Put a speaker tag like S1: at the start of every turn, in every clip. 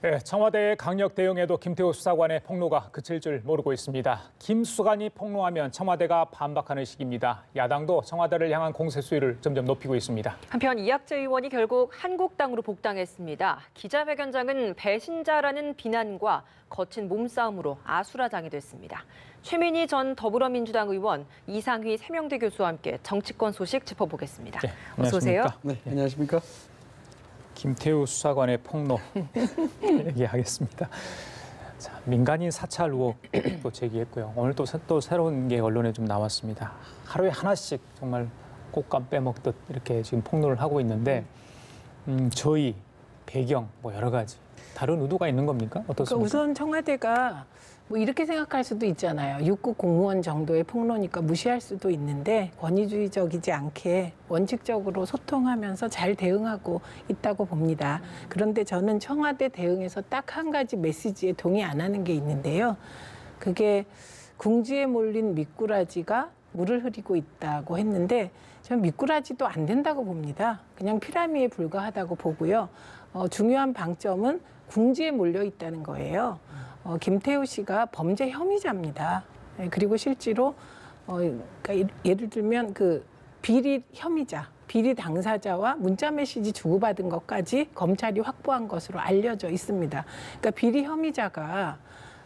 S1: 네, 청와대의 강력 대응에도 김태우 수사관의 폭로가 그칠 줄 모르고 있습니다. 김 수사관이 폭로하면 청와대가 반박하는 시기입니다. 야당도 청와대를 향한 공세 수위를 점점 높이고 있습니다.
S2: 한편 이학재 의원이 결국 한국당으로 복당했습니다. 기자회견장은 배신자라는 비난과 거친 몸싸움으로 아수라장이 됐습니다. 최민희 전 더불어민주당 의원, 이상휘 세명대 교수와 함께 정치권 소식 짚어보겠습니다.
S1: 네,
S2: 어서 오세요.
S3: 네, 안녕하십니까?
S1: 김태우 수사관의 폭로 얘기하겠습니다. 자, 민간인 사찰 의혹도 제기했고요. 오늘 또 새로운 게 언론에 좀 나왔습니다. 하루에 하나씩 정말 꽃감 빼먹듯 이렇게 지금 폭로를 하고 있는데 저희 배경 뭐 여러 가지 다른 의도가 있는 겁니까? 어떻습니까?
S4: 그러니까 우선 청와대가 뭐 이렇게 생각할 수도 있잖아요. 6급 공무원 정도의 폭로니까 무시할 수도 있는데 권위주의적이지 않게 원칙적으로 소통하면서 잘 대응하고 있다고 봅니다. 그런데 저는 청와대 대응에서 딱 한 가지 메시지에 동의 안 하는 게 있는데요. 그게 궁지에 몰린 미꾸라지가 물을 흐리고 있다고 했는데 저는 미꾸라지도 안 된다고 봅니다. 그냥 피라미에 불과하다고 보고요. 중요한 방점은 궁지에 몰려 있다는 거예요. 김태우 씨가 범죄 혐의자입니다. 그리고 실제로 그러니까 예를 들면 그 비리 혐의자, 비리 당사자와 문자 메시지 주고받은 것까지 검찰이 확보한 것으로 알려져 있습니다. 그러니까 비리 혐의자가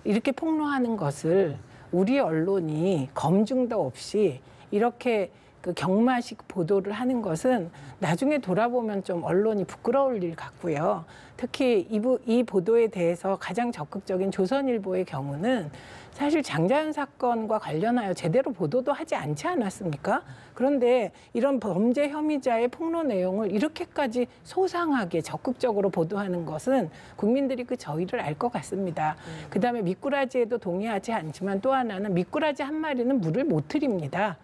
S4: 이렇게 폭로하는 것을 우리 언론이 검증도 없이 이렇게 그 경마식 보도를 하는 것은 나중에 돌아보면 좀 언론이 부끄러울 일 같고요. 특히 이 보도에 대해서 가장 적극적인 조선일보의 경우는 사실 장자연 사건과 관련하여 제대로 보도도 하지 않지 않았습니까? 그런데 이런 범죄 혐의자의 폭로 내용을 이렇게까지 소상하게 적극적으로 보도하는 것은 국민들이 그 저희를 알 것 같습니다. 그다음에 미꾸라지에도 동의하지 않지만 또 하나는 미꾸라지 한 마리는 물을 못 흐립니다.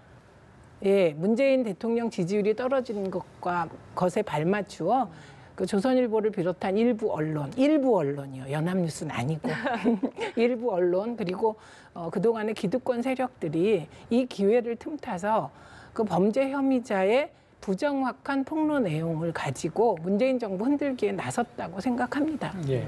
S4: 예, 문재인 대통령 지지율이 떨어지는 것에 발맞추어 그 조선일보를 비롯한 일부 언론이요. 연합뉴스는 아니고 일부 언론 그리고 그동안의 기득권 세력들이 이 기회를 틈타서 그 범죄 혐의자의 부정확한 폭로 내용을 가지고 문재인 정부 흔들기에 나섰다고 생각합니다.
S1: 예.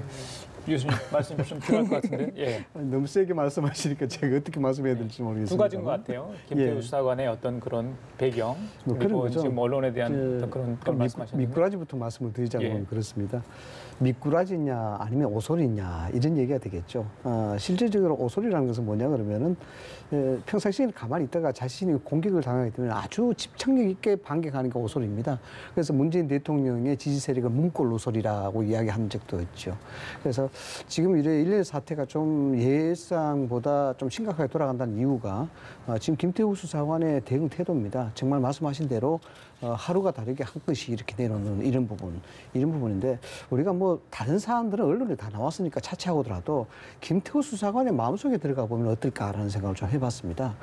S1: 교수님 말씀 좀 필요할 것 같은데. 예.
S3: 너무 세게 말씀하시니까 제가 어떻게 말씀해야 될지 모르겠습니다.
S1: 두 가지인 것 같아요. 김태우
S3: 예.
S1: 수사관의 어떤 그런 배경
S3: 뭐
S1: 그리고
S3: 그런 거죠.
S1: 지금 언론에 대한 어떤 그런 걸 말씀하셨는데.
S3: 미꾸라지부터 말씀을 드리자면
S1: 예.
S3: 그렇습니다. 미꾸라지냐 아니면 오소리냐 이런 얘기가 되겠죠. 실질적으로 오소리라는 것은 뭐냐 그러면은 평상시에 가만히 있다가 자신이 공격을 당하기 때문에 아주 집착력 있게 반격하는 게 오소리입니다. 그래서 문재인 대통령의 지지 세력을 문골 오소리라고 이야기한 적도 있죠. 그래서 지금 이래 일련의 사태가 좀 예상보다 좀 심각하게 돌아간다는 이유가 지금 김태우 수사관의 대응 태도입니다. 정말 말씀하신 대로 하루가 다르게 한 건씩 이렇게 내놓는 이런 부분인데 우리가 뭐 다른 사안들은 언론에 다 나왔으니까 차치하고더라도 김태우 수사관의 마음속에 들어가 보면 어떨까라는 생각을 좀 해봤습니다.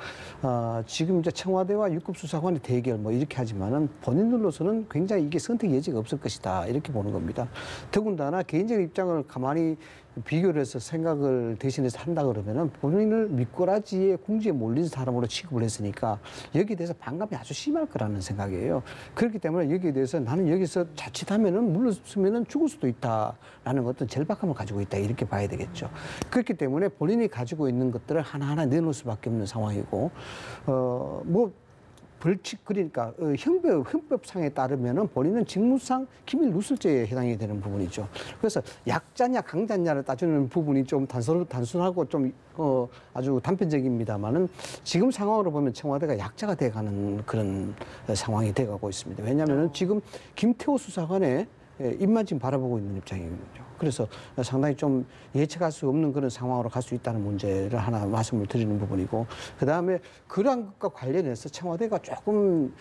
S3: 지금 이제 청와대와 6급 수사관의 대결 뭐 이렇게 하지만은 본인들로서는 굉장히 이게 선택 여지가 없을 것이다 이렇게 보는 겁니다. 더군다나 개인적인 입장을 가만히 비교를 해서 생각을 대신해서 한다 그러면은 본인을 미꾸라지의 궁지에 몰린 사람으로 취급을 했으니까 여기에 대해서 반감이 아주 심할 거라는 생각이에요. 그렇기 때문에 여기에 대해서 나는 여기서 자칫하면은 물러서면은 죽을 수도 있다라는 어떤 절박함을 가지고 있다 이렇게 봐야 되겠죠. 그렇기 때문에 본인이 가지고 있는 것들을 하나하나 내놓을 수밖에 없는 상황이고 벌칙 그러니까 형법상에 따르면은 본인은 직무상 기밀 누설죄에 해당이 되는 부분이죠. 그래서 약자냐 강자냐를 따지는 부분이 좀 단순하고 좀 아주 단편적입니다만은 지금 상황으로 보면 청와대가 약자가 돼가는 그런 상황이 돼가고 있습니다. 왜냐하면은 지금 김태호 수사관의 입만 지금 바라보고 있는 입장이거든요. 그래서 상당히 좀 예측할 수 없는 그런 상황으로 갈 수 있다는 문제를 하나 말씀을 드리는 부분이고, 그 다음에 그러한 것과 관련해서 청와대가 조금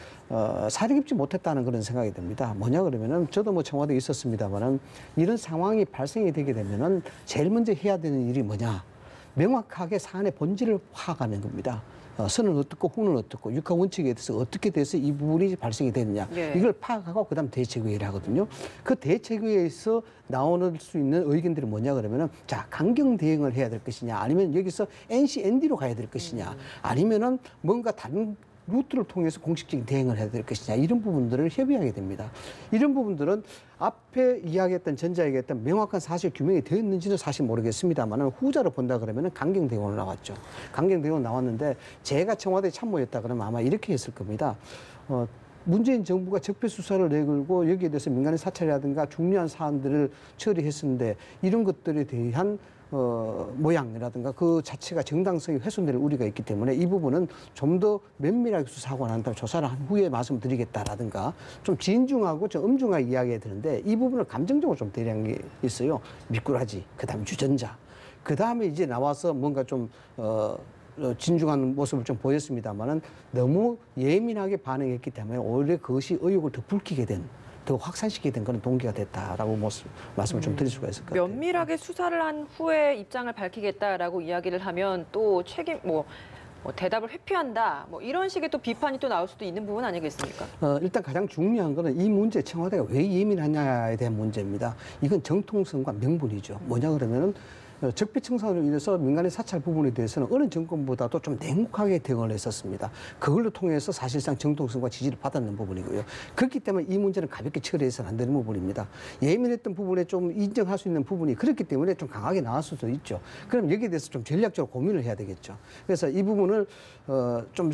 S3: 사려 깊지 못했다는 그런 생각이 듭니다. 뭐냐 그러면은 저도 뭐 청와대에 있었습니다만은 이런 상황이 발생이 되게 되면은 제일 먼저 해야 되는 일이 뭐냐, 명확하게 사안의 본질을 파악하는 겁니다. 선은 어떻고 후는 어떻고 육하 원칙에 대해서 어떻게 돼서 이 부분이 발생이 되느냐, 예. 이걸 파악하고 그다음 대책회의를 하거든요. 그 대책회의에서 나오는 수 있는 의견들이 뭐냐 그러면은 자, 강경 대응을 해야 될 것이냐, 아니면 여기서 NCND로 가야 될 것이냐, 아니면은 뭔가 다른 루트를 통해서 공식적인 대응을 해야 될 것이냐 이런 부분들을 협의하게 됩니다. 이런 부분들은 앞에 이야기했던 전자 얘기했던 명확한 사실 규명이 되었는지는 사실 모르겠습니다만 후자로 본다 그러면 강경대응으로 나왔죠. 강경대응으로 나왔는데 제가 청와대 참모였다 그러면 아마 이렇게 했을 겁니다. 문재인 정부가 적폐 수사를 내걸고 여기에 대해서 민간인 사찰이라든가 중요한 사안들을 처리했었는데 이런 것들에 대한 모양이라든가 그 자체가 정당성이 훼손될 우려가 있기 때문에 이 부분은 좀 더 면밀하게 수사하고 난 다음에 조사를 한 후에 말씀드리겠다라든가 좀 진중하고 좀 엄중하게 이야기해야 되는데 이 부분을 감정적으로 좀 대리한 게 있어요. 미꾸라지, 그다음에 주전자, 그다음에 이제 나와서 뭔가 좀 진중한 모습을 좀 보였습니다만은 너무 예민하게 반응했기 때문에 오히려 그것이 의혹을 더 붉히게 된, 더 확산시키게 된 그런 동기가 됐다라고 말씀을 좀 드릴 수가 있을 것 같아요.
S2: 면밀하게 수사를 한 후에 입장을 밝히겠다라고 이야기를 하면 또 책임 대답을 회피한다 이런 식의 또 비판이 또 나올 수도 있는 부분 아니겠습니까?
S3: 일단 가장 중요한 거는 이 문제 청와대가 왜 예민하냐에 대한 문제입니다. 이건 정통성과 명분이죠. 뭐냐 그러면은 적폐청산으로 인해서 민간인 사찰 부분에 대해서는 어느 정권보다도 좀 냉혹하게 대응을 했었습니다. 그걸로 통해서 사실상 정통성과 지지를 받았는 부분이고요. 그렇기 때문에 이 문제는 가볍게 처리해서는 안 되는 부분입니다. 예민했던 부분에 좀 인정할 수 있는 부분이 그렇기 때문에 좀 강하게 나왔을 수도 있죠. 그럼 여기에 대해서 좀 전략적으로 고민을 해야 되겠죠. 그래서 이 부분을 좀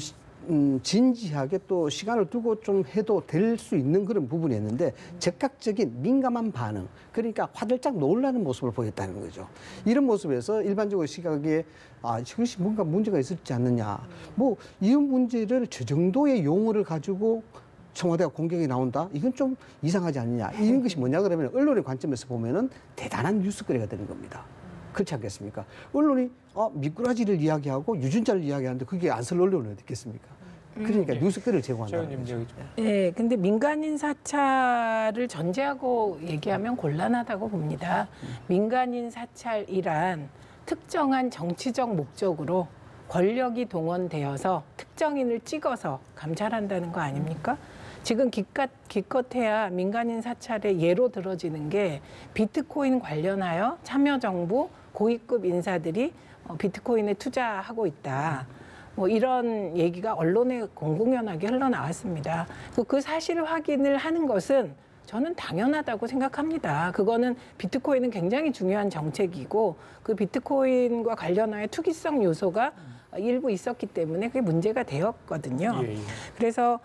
S3: 진지하게 또 시간을 두고 좀 해도 될 수 있는 그런 부분이었는데 즉각적인 민감한 반응, 그러니까 화들짝 놀라는 모습을 보였다는 거죠. 이런 모습에서 일반적으로 시각에 저것이 뭔가 문제가 있었지 않느냐, 이런 문제를 저 정도의 용어를 가지고 청와대가 공격이 나온다? 이건 좀 이상하지 않느냐. 이런 것이 뭐냐 그러면 언론의 관점에서 보면은 대단한 뉴스거리가 되는 겁니다. 그렇지 않겠습니까? 언론이 미꾸라지를 이야기하고 유전자를 이야기하는데 그게 안 쓸 언론은 어디 있겠습니까? 그러니까 뉴스거리를 제공한다는 거죠.
S4: 네, 근데 민간인 사찰을 전제하고 얘기하면 곤란하다고 봅니다. 민간인 사찰이란 특정한 정치적 목적으로 권력이 동원되어서 특정인을 찍어서 감찰한다는 거 아닙니까? 지금 기껏해야 민간인 사찰의 예로 들어지는 게 비트코인 관련하여 참여정부 고위급 인사들이 비트코인에 투자하고 있다. 이런 얘기가 언론에 공공연하게 흘러나왔습니다. 그 사실 확인을 하는 것은 저는 당연하다고 생각합니다. 그거는 비트코인은 굉장히 중요한 정책이고 그 비트코인과 관련하여 투기성 요소가 일부 있었기 때문에 그게 문제가 되었거든요.
S1: 예.
S4: 그래서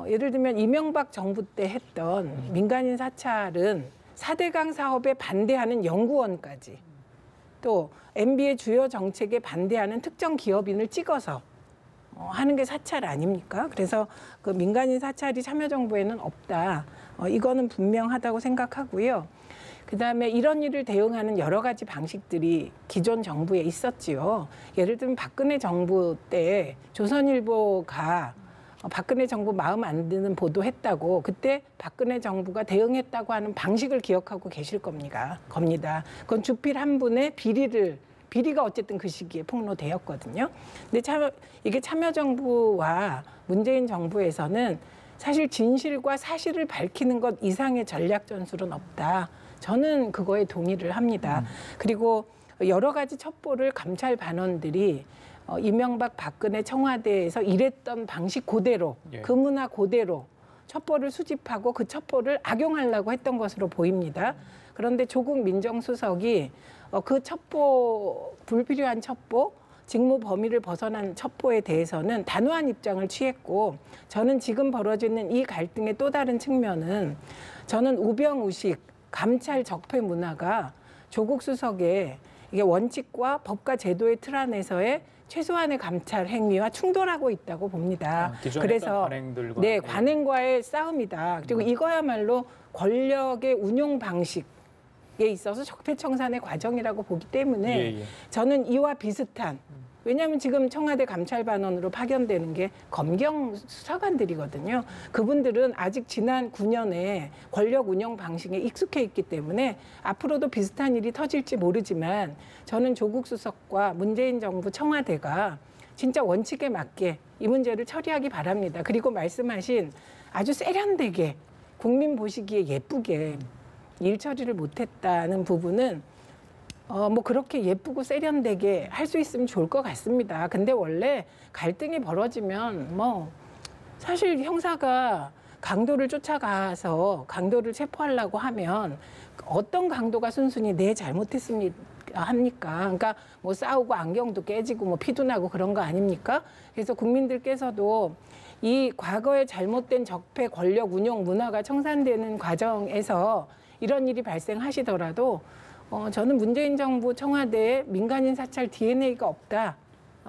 S4: 예를 들면 이명박 정부 때 했던 민간인 사찰은 4대강 사업에 반대하는 연구원까지 또 MB의 주요 정책에 반대하는 특정 기업인을 찍어서 하는 게 사찰 아닙니까? 그래서 그 민간인 사찰이 참여정부에는 없다. 이거는 분명하다고 생각하고요. 그다음에 이런 일을 대응하는 여러 가지 방식들이 기존 정부에 있었지요. 예를 들면 박근혜 정부 때 조선일보가 박근혜 정부 마음 안 드는 보도했다고 그때 박근혜 정부가 대응했다고 하는 방식을 기억하고 계실 겁니다. 그건 주필 한 분의 비리가 어쨌든 그 시기에 폭로되었거든요. 근데 이게 참여정부와 문재인 정부에서는 사실 진실과 사실을 밝히는 것 이상의 전략 전술은 없다. 저는 그거에 동의를 합니다. 그리고 여러 가지 첩보를 감찰 반원들이 이명박 박근혜 청와대에서 일했던 방식 그대로, 그 문화 그대로 첩보를 수집하고 그 첩보를 악용하려고 했던 것으로 보입니다. 그런데 조국 민정수석이 그 첩보, 불필요한 첩보, 직무 범위를 벗어난 첩보에 대해서는 단호한 입장을 취했고 저는 지금 벌어지는 이 갈등의 또 다른 측면은 저는 우병우식 감찰 적폐 문화가 조국 수석의 이게 원칙과 법과 제도의 틀 안에서의 최소한의 감찰 행위와 충돌하고 있다고 봅니다. 그래서 관행들과, 관행과의 싸움이다. 그리고 이거야말로 권력의 운용 방식에 있어서 적폐청산의 과정이라고 보기 때문에 저는 이와 비슷한, 왜냐하면 지금 청와대 감찰반원으로 파견되는 게 검경 수사관들이거든요. 그분들은 아직 지난 9년에 권력 운영 방식에 익숙해 있기 때문에 앞으로도 비슷한 일이 터질지 모르지만 저는 조국 수석과 문재인 정부 청와대가 진짜 원칙에 맞게 이 문제를 처리하기 바랍니다. 그리고 말씀하신 아주 세련되게 국민 보시기에 예쁘게 일 처리를 못했다는 부분은 그렇게 예쁘고 세련되게 할 수 있으면 좋을 것 같습니다. 근데 원래 갈등이 벌어지면 사실 형사가 강도를 쫓아가서 강도를 체포하려고 하면 어떤 강도가 순순히 내 잘못했습니까 합니까? 그러니까 뭐 싸우고 안경도 깨지고 뭐 피도 나고 그런 거 아닙니까? 그래서 국민들께서도 이 과거에 잘못된 적폐 권력 운용 문화가 청산되는 과정에서 이런 일이 발생하시더라도 저는 문재인 정부 청와대에 민간인 사찰 DNA가 없다.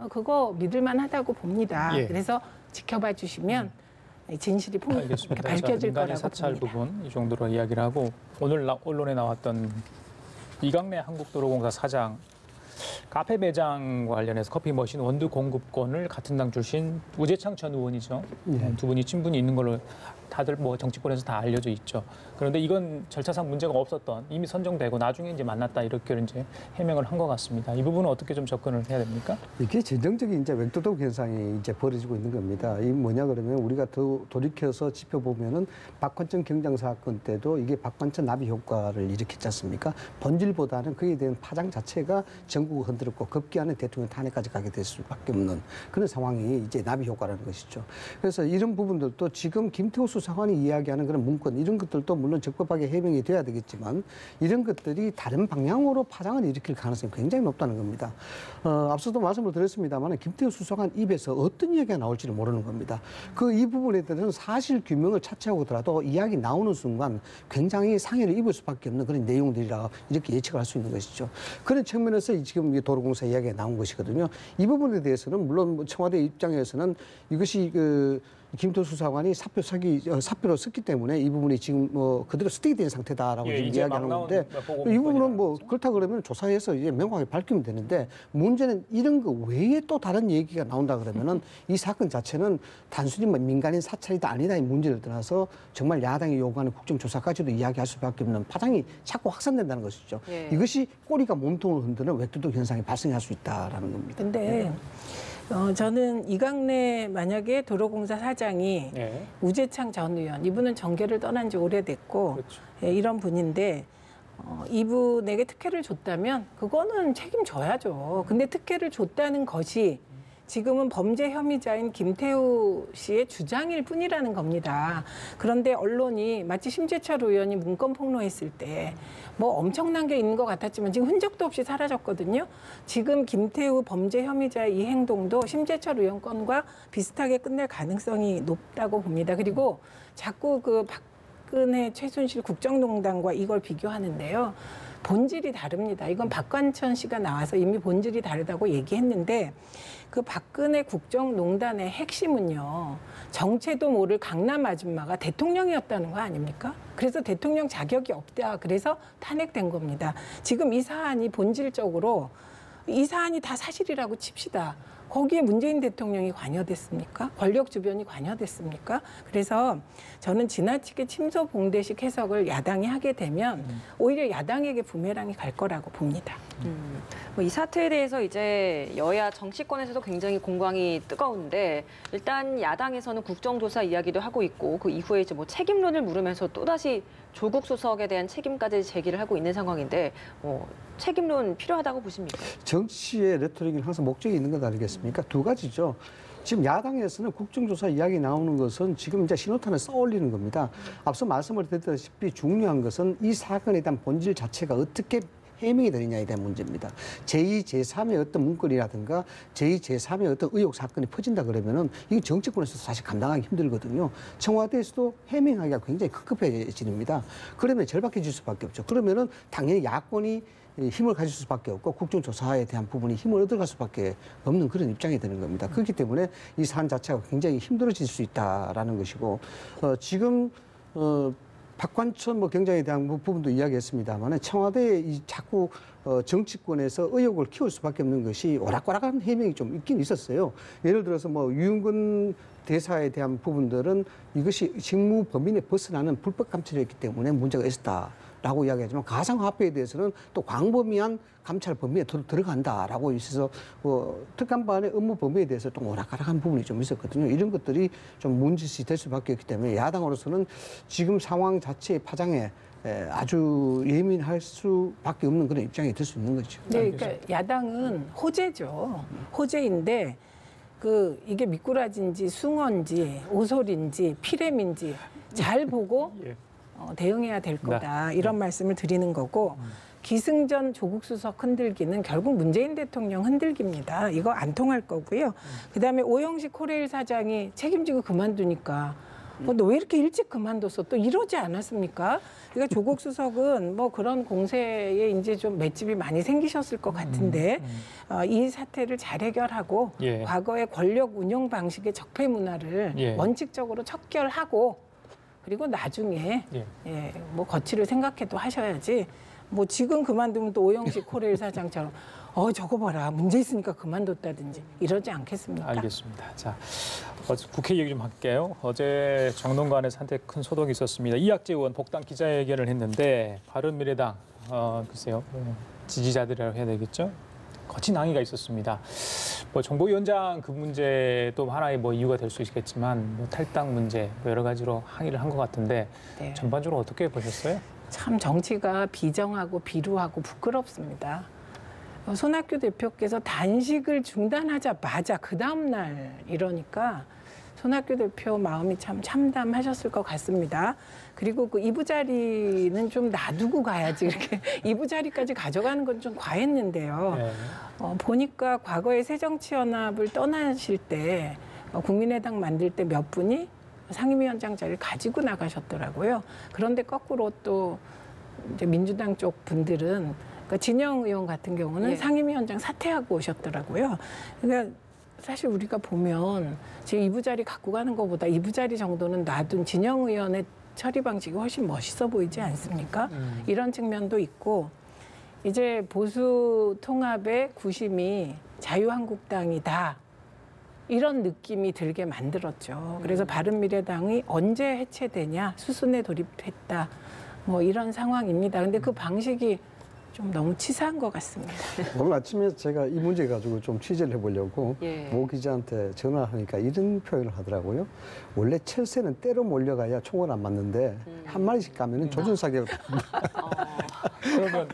S4: 그거 믿을만하다고 봅니다.
S1: 예.
S4: 그래서 지켜봐 주시면 진실이
S1: 알겠습니다.
S4: 밝혀질
S1: 민간인
S4: 거라고
S1: 사찰
S4: 봅니다.
S1: 부분 이 정도로 이야기를 하고 오늘 언론에 나왔던 이강래 한국도로공사 사장 카페 매장과 관련해서 커피 머신 원두 공급권을 같은 당 출신 우재창 전 의원이죠.
S3: 예.
S1: 두 분이 친분이 있는 걸로 다들 뭐 정치권에서 다 알려져 있죠. 그런데 이건 절차상 문제가 없었던 이미 선정되고 나중에 이제 만났다 이렇게 이제 해명을 한 것 같습니다. 이 부분은 어떻게 좀 접근을 해야 됩니까?
S3: 이게 전형적인 이제 왼도독 현상이 이제 벌어지고 있는 겁니다. 이 뭐냐 그러면 우리가 더 돌이켜서 짚어보면은 박관천 경장 사건 때도 이게 박관천 나비 효과를 일으켰지 않습니까? 본질보다는 그에 대한 파장 자체가 전국을 흔들었고 급기야는 대통령 탄핵까지 가게 될 수밖에 없는 그런 상황이 이제 나비 효과라는 것이죠. 그래서 이런 부분들도 지금 김태호 수사관이 이야기하는 그런 문건 이런 것들도 물론 적법하게 해명이 돼야 되겠지만 이런 것들이 다른 방향으로 파장을 일으킬 가능성이 굉장히 높다는 겁니다. 앞서도 말씀을 드렸습니다만 김태호 수사관 입에서 어떤 이야기가 나올지를 모르는 겁니다. 이 부분에 대해서는 사실 규명을 차치하고더라도 이야기 나오는 순간 굉장히 상해를 입을 수밖에 없는 그런 내용들이라 이렇게 예측을 할 수 있는 것이죠. 그런 측면에서 지금 도로공사 이야기가 나온 것이거든요. 이 부분에 대해서는 물론 청와대 입장에서는 이것이 김태호 수사관이 사표로 썼기 때문에 이 부분이 지금 그대로 스틱이 된 상태다라고
S1: 예,
S3: 지금
S1: 이제
S3: 이야기하는
S1: 막
S3: 건데
S1: 나온
S3: 이 부분은 뭐
S1: 문건이라는
S3: 그렇다 그러면 조사해서 이제 명확하게 밝히면 되는데 문제는 이런 거 외에 또 다른 얘기가 나온다 그러면은 이 사건 자체는 단순히 뭐 민간인 사찰이다 아니다의 문제를 떠나서 정말 야당이 요구하는 국정조사까지도 이야기할 수밖에 없는 파장이 자꾸 확산된다는 것이죠.
S2: 예.
S3: 이것이 꼬리가 몸통을 흔드는 웹도독 현상이 발생할 수 있다라는 겁니다.
S4: 근데 저는 이강래 만약에 도로공사 사장이
S1: 네.
S4: 우재창 전 의원 이분은 정계를 떠난 지 오래됐고
S1: 그렇죠.
S4: 예, 이런 분인데 이분에게 특혜를 줬다면 그거는 책임져야죠. 근데 특혜를 줬다는 것이 지금은 범죄 혐의자인 김태우 씨의 주장일 뿐이라는 겁니다. 그런데 언론이 마치 심재철 의원이 문건 폭로했을 때 뭐 엄청난 게 있는 것 같았지만 지금 흔적도 없이 사라졌거든요. 지금 김태우 범죄 혐의자의 이 행동도 심재철 의원 건과 비슷하게 끝낼 가능성이 높다고 봅니다. 그리고 자꾸 박근혜 최순실 국정농단과 이걸 비교하는데요. 본질이 다릅니다. 이건 박관천 씨가 나와서 이미 본질이 다르다고 얘기했는데 그 박근혜 국정농단의 핵심은요. 정체도 모를 강남 아줌마가 대통령이었다는 거 아닙니까? 그래서 대통령 자격이 없다. 그래서 탄핵된 겁니다. 지금 이 사안이 본질적으로 이 사안이 다 사실이라고 칩시다. 거기에 문재인 대통령이 관여됐습니까? 권력 주변이 관여됐습니까? 그래서 저는 지나치게 침소봉대식 해석을 야당이 하게 되면 오히려 야당에게 부메랑이 갈 거라고 봅니다.
S2: 이 사태에 대해서 이제 여야 정치권에서도 굉장히 공방이 뜨거운데 일단 야당에서는 국정조사 이야기도 하고 있고 그 이후에 이제 뭐 책임론을 물으면서 또다시 조국 수석에 대한 책임까지 제기를 하고 있는 상황인데 책임론 필요하다고 보십니까?
S3: 정치의 레토릭은 항상 목적이 있는 것 아니겠습니까? 두 가지죠. 지금 야당에서는 국정조사 이야기 나오는 것은 지금 이제 신호탄을 쏘올리는 겁니다. 앞서 말씀을 드렸다시피 중요한 것은 이 사건에 대한 본질 자체가 어떻게 해명이 되느냐에 대한 문제입니다. 제2, 제3의 어떤 문건이라든가 제2, 제3의 어떤 의혹 사건이 퍼진다 그러면은 이게 정치권에서도 사실 감당하기 힘들거든요. 청와대에서도 해명하기가 굉장히 급급해집니다. 그러면 절박해질 수밖에 없죠. 그러면은 당연히 야권이 힘을 가질 수밖에 없고 국정조사에 대한 부분이 힘을 얻어갈 수밖에 없는 그런 입장이 되는 겁니다. 그렇기 때문에 이 사안 자체가 굉장히 힘들어질 수 있다라는 것이고 지금 박관천 경장에 대한 부분도 이야기했습니다만 청와대에 자꾸 정치권에서 의혹을 키울 수밖에 없는 것이 오락가락한 해명이 좀 있긴 있었어요. 예를 들어서 유은근 대사에 대한 부분들은 이것이 직무 범위에 벗어나는 불법 감찰이었기 때문에 문제가 있었다라고 이야기하지만 가상화폐에 대해서는 또 광범위한 감찰 범위에 들어간다라고 있어서 특감반의 업무 범위에 대해서 또 오락가락한 부분이 좀 있었거든요. 이런 것들이 좀 문제시 될 수밖에 없기 때문에 야당으로서는 지금 상황 자체의 파장에 아주 예민할 수밖에 없는 그런 입장이 될 수 있는 거죠.
S4: 네, 그러니까 야당은 호재죠. 호재인데 이게 미꾸라지인지 숭어인지 오솔인지 피렘인지 잘 보고
S1: 예.
S4: 대응해야 될 거다. 이런 말씀을 드리는 거고 기승전 조국 수석 흔들기는 결국 문재인 대통령 흔들기입니다. 이거 안 통할 거고요. 그다음에 오영식 코레일 사장이 책임지고 그만두니까 너 왜 이렇게 일찍 그만뒀어? 또 이러지 않았습니까? 그러니까 조국 수석은 뭐 그런 공세에 이제 좀 맷집이 많이 생기셨을 것 같은데 이 사태를 잘 해결하고
S1: 예.
S4: 과거의 권력 운영 방식의 적폐 문화를
S1: 예.
S4: 원칙적으로 척결하고 그리고 나중에
S1: 예.
S4: 뭐 거취를 생각해도 하셔야지. 뭐 지금 그만두면 또 오영식 코레일 사장처럼 저거 봐라 문제 있으니까 그만뒀다든지 이러지 않겠습니까?
S1: 알겠습니다. 자, 어제 국회 얘기 좀 할게요. 어제 정론관에서 한때 큰 소동이 있었습니다. 이학재 의원 복당 기자회견을 했는데 바른미래당 글쎄요 지지자들이라고 해야 되겠죠? 거친 항의가 있었습니다. 뭐 정보위원장 그 문제도 하나의 뭐 이유가 될 수 있겠지만 뭐 탈당 문제 뭐 여러 가지로 항의를 한 것 같은데
S4: 네.
S1: 전반적으로 어떻게 보셨어요?
S4: 참 정치가 비정하고 비루하고 부끄럽습니다. 손학규 대표께서 단식을 중단하자마자 그 다음 날 이러니까 손학규 대표 마음이 참 참담하셨을 것 같습니다. 그리고 그 이부자리는 좀 놔두고 가야지 이렇게 이부자리까지 가져가는 건 좀 과했는데요.
S1: 네.
S4: 보니까 과거에 새정치연합을 떠나실 때 국민의당 만들 때 몇 분이 상임위원장 자리를 가지고 나가셨더라고요. 그런데 거꾸로 또 이제 민주당 쪽 분들은 그러니까 진영 의원 같은 경우는
S2: 예.
S4: 상임위원장 사퇴하고 오셨더라고요. 그러니까 사실 우리가 보면 지금 이부자리 갖고 가는 것보다 이부자리 정도는 놔둔 진영 의원의 처리 방식이 훨씬 멋있어 보이지 않습니까? 이런 측면도 있고 이제 보수 통합의 구심이 자유한국당이다. 이런 느낌이 들게 만들었죠. 그래서 바른미래당이 언제 해체되냐, 수순에 돌입했다. 뭐 이런 상황입니다. 근데 그 방식이 좀 너무 치사한 것 같습니다.
S3: 오늘 아침에 제가 이 문제 가지고 좀 취재를 해보려고
S2: 예.
S3: 모 기자한테 전화를 하니까 이런 표현을 하더라고요. 원래 철새는 때로 몰려가야 총을 안 맞는데 한 마리씩 가면은 조준사격.
S1: 그러면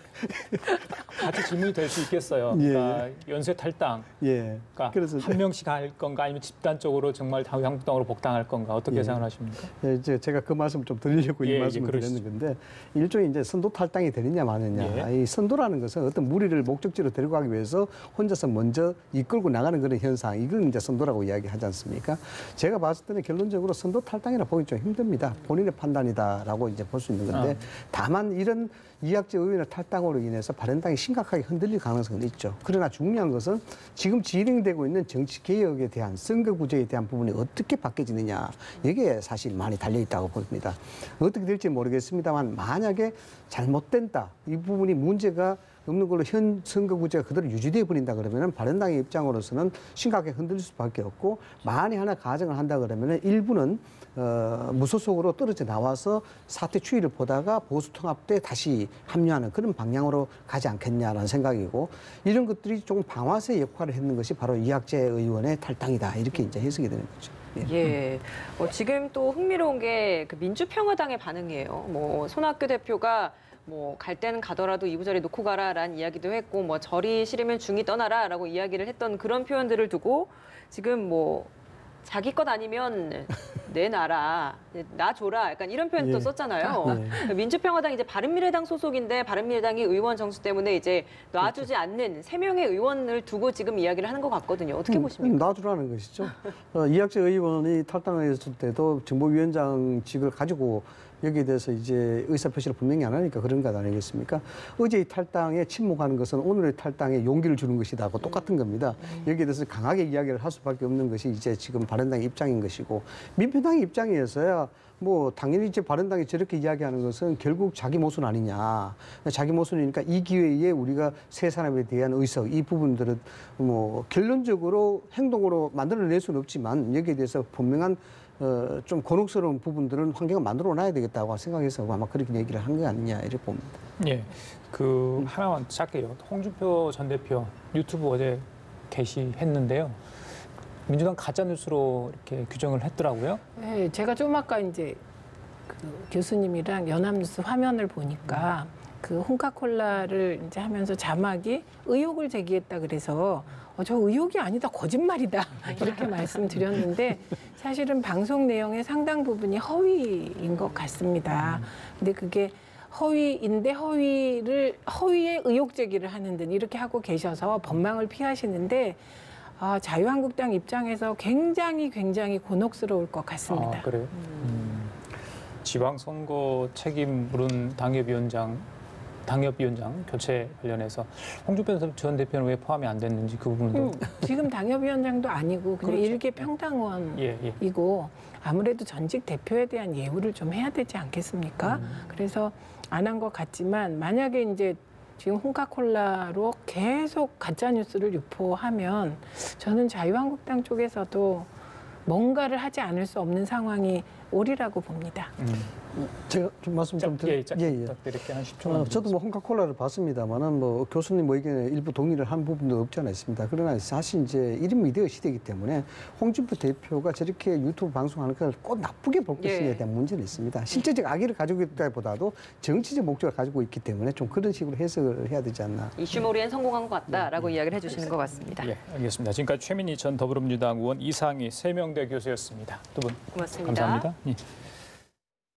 S1: 같이 질문이 될 수 있겠어요.
S3: 예.
S1: 그러니까 연쇄 탈당.
S3: 예.
S1: 그러니까
S3: 그래서
S1: 한 명씩 할 건가 아니면 집단적으로 정말 한국당으로 복당할 건가 어떻게
S3: 예.
S1: 생각하십니까?
S3: 예, 이제 제가 그 말씀 좀 드리려고
S1: 예,
S3: 이 말씀을
S1: 그러시죠.
S3: 드렸는 건데 일종의 이제 선도 탈당이 되느냐 마느냐.
S1: 예.
S3: 이 선도라는 것은 어떤 무리를 목적지로 데리고 가기 위해서 혼자서 먼저 이끌고 나가는 그런 현상. 이걸 이제 선도라고 이야기하지 않습니까? 제가 봤을 때는 결론적으로 선도 탈당이라 보기 좀 힘듭니다. 본인의 판단이다라고 이제 볼 수 있는 건데 다만 이런 이학재 의원의 탈당으로 인해서 바른당이 심각하게 흔들릴 가능성은 있죠. 그러나 중요한 것은 지금 진행되고 있는 정치 개혁에 대한 선거구제에 대한 부분이 어떻게 바뀌어지느냐 이게 사실 많이 달려 있다고 봅니다. 어떻게 될지 모르겠습니다만 만약에 잘못된다 이 부분이 문제가 없는 걸로 현 선거구제가 그대로 유지되어 버린다 그러면은 바른당의 입장으로서는 심각하게 흔들릴 수밖에 없고 만에 하나 가정을 한다 그러면은 일부는 무소속으로 떨어져 나와서 사태 추이를 보다가 보수 통합 때 다시 합류하는 그런 방향으로 가지 않겠냐라는 생각이고 이런 것들이 조금 방아쇠 역할을 했는 것이 바로 이학재 의원의 탈당이다 이렇게 이제 해석이 되는 거죠.
S2: 예. 지금 또 흥미로운 게 그 민주평화당의 반응이에요. 뭐 손학규 대표가 뭐 갈 때는 가더라도 이부자리 놓고 가라라는 이야기도 했고 뭐 절이 싫으면 중이 떠나라라고 이야기를 했던 그런 표현들을 두고 지금 뭐 자기 것 아니면 내놔라, 나 줘라, 약간 이런 표현도
S3: 예.
S2: 썼잖아요.
S3: 예.
S2: 민주평화당 이제 바른미래당 소속인데 바른미래당이 의원 정수 때문에 이제 놔주지 않는 3명의 의원을 두고 지금 이야기를 하는 것 같거든요. 어떻게 보십니까?
S3: 놔주라는 것이죠. 이학재 의원이 탈당했을 때도 정보위원장직을 가지고 여기에 대해서 이제 의사표시를 분명히 안 하니까 그런 것 아니겠습니까? 어제의 탈당에 침묵하는 것은 오늘의 탈당에 용기를 주는 것이다고 똑같은 겁니다. 여기에 대해서 강하게 이야기를 할 수밖에 없는 것이 이제 지금 바른당의 입장인 것이고 민주당의 입장에서야 뭐 당연히 이제 바른당이 저렇게 이야기하는 것은 결국 자기 모순 아니냐. 자기 모순이니까 이 기회에 우리가 새 사람에 대한 의석 이 부분들은 뭐 결론적으로 행동으로 만들어낼 수는 없지만 여기에 대해서 분명한 좀 곤혹스러운 부분들은 환경을 만들어 놔야 되겠다고 생각해서 아마 그렇게 얘기를 한 게 아니냐 이렇게 봅니다.
S1: 예, 그 하나만 짧게요. 홍준표 전 대표 유튜브 어제 게시했는데요. 민주당 가짜 뉴스로 이렇게 규정을 했더라고요.
S4: 네, 제가 좀 아까 이제 그 교수님이랑 연합뉴스 화면을 보니까 그 홍카콜라를 이제 하면서 자막이 의혹을 제기했다 그래서 저 의혹이 아니다 거짓말이다 이렇게 말씀드렸는데 사실은 방송 내용의 상당 부분이 허위인 것 같습니다. 근데 그게 허위인데 허위의 의혹 제기를 하는 듯 이렇게 하고 계셔서 법망을 피하시는데 자유한국당 입장에서 굉장히 곤혹스러울 것 같습니다.
S1: 그래요? 지방선거 책임 물은 당협위원장 교체 관련해서 홍준표 전 대표는 왜 포함이 안 됐는지 그 부분도
S4: 지금 당협위원장도 아니고 그냥
S1: 그렇죠.
S4: 일개 평당원이고
S1: 예.
S4: 아무래도 전직 대표에 대한 예우를 좀 해야 되지 않겠습니까? 그래서 안 한 것 같지만 만약에 이제 지금 홍카콜라로 계속 가짜 뉴스를 유포하면 저는 자유한국당 쪽에서도 뭔가를 하지 않을 수 없는 상황이 오리라고 봅니다.
S3: 제가 좀 말씀 좀
S1: 부탁드릴게요. 한 10초만.
S3: 저도 뭐 홍카콜라를 봤습니다만은 뭐 교수님 의견에 일부 동의를 한 부분도 없지 않아 있습니다. 그러나 사실 이제 이름 미디어 시대이기 때문에 홍준표 대표가 저렇게 유튜브 방송하는 걸 꼭 나쁘게 볼 것인가에 대한 문제는 있습니다. 실제적 악의를 가지고 있다기보다도 정치적 목적을 가지고 있기 때문에 좀 그런 식으로 해석을 해야 되지 않나.
S2: 이슈몰이엔 성공한 것 같다라고 이야기를 해주시는 것 같습니다.
S1: 예, 알겠습니다. 지금까지 최민희 전 더불어민주당 의원, 이상희 세명대 교수였습니다. 두 분
S2: 고맙습니다.
S1: 감사합니다. 예.